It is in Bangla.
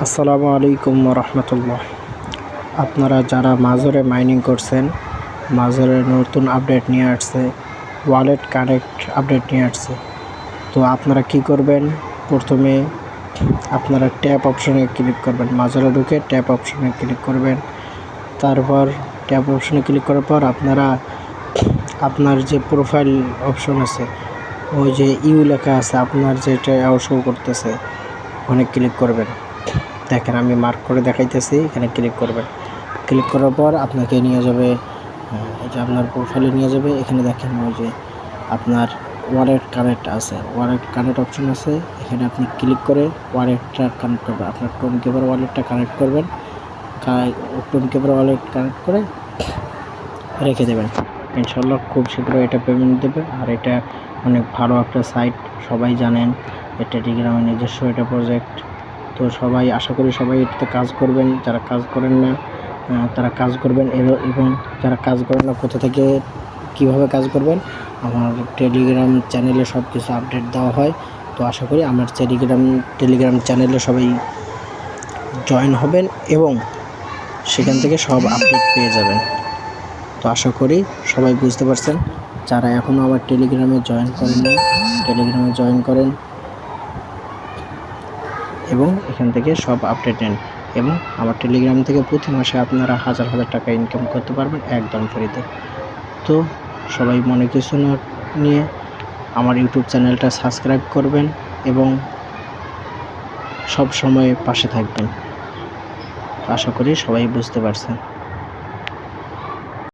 আসসালামু আলাইকুম রহমতুল্লাহ। আপনারা যারা মাজরে মাইনিং করছেন, মাজরের নতুন আপডেট নিয়ে আসছে, ওয়ালেট কানেক্ট আপডেট নিয়ে আসছে। তো আপনারা কি করবেন, প্রথমে আপনারা ট্যাপ অপশনে ক্লিক করবেন, মাজরে ঢুকে ট্যাপ অপশনে ক্লিক করবেন। তারপর ট্যাপ অপশনে ক্লিক করার পর আপনারা আপনার যে প্রোফাইল অপশন আছে, ওই যে ইউ লেখা আছে, আপনার যেটা শো করতেছে ওখানে ক্লিক করবেন। দেখেন আমি মার্ক করে দেখাইতেছি, এখানে ক্লিক করবেন। ক্লিক করার পর আপনাকে নিয়ে যাবে, এই যে আপনার প্রোফাইলে নিয়ে যাবে। এখানে দেখেন ওই যে আপনার ওয়ালেট কানেক্ট আছে, ওয়ালেট কানেক্ট অপশন আছে। এখানে আপনি ক্লিক করে ওয়ালেটটা কানেক্ট করবেন, আপনার টোনকেপার ওয়ালেটটা কানেক্ট করবেন। টোনকেপার ওয়ালেট কানেক্ট করে রেখে দেবেন। ইনশাল্লাহ খুব শীঘ্রই এটা পেমেন্ট দেবে। আর এটা অনেক ভালো একটা সাইট, সবাই জানেন। এটা টেলিগ্রামের নিজস্ব এটা প্রজেক্ট। তো সবাই আশা করি সবাই এটাতে কাজ করবেন। যারা কাজ করেন না তারা কাজ করবেন, এবং যারা কাজ করেন না কোথা থেকে কীভাবে কাজ করবেন, আমার টেলিগ্রাম চ্যানেলে সব কিছু আপডেট দেওয়া হয়। তো আশা করি আমার টেলিগ্রাম চ্যানেলে সবাই জয়েন হবেন এবং সেখান থেকে সব আপডেট পেয়ে যাবেন। তো আশা করি সবাই বুঝতে পারছেন। যারা এখনও আমার টেলিগ্রামে জয়েন করেননি, টেলিগ্রামে জয়েন করেন এবং এখান থেকে সব আপডেট নেন। এবং আমার টেলিগ্রাম থেকে প্রতি মাসে আপনারা হাজার হাজার টাকা ইনকাম করতে পারবেন একদম ফ্রিতে। তো সবাই মনে কিছু না নিয়ে আমার ইউটিউব চ্যানেলটা সাবস্ক্রাইব করবেন এবং সব সময় পাশে থাকবেন। আশা করি সবাই বুঝতে পারছেন।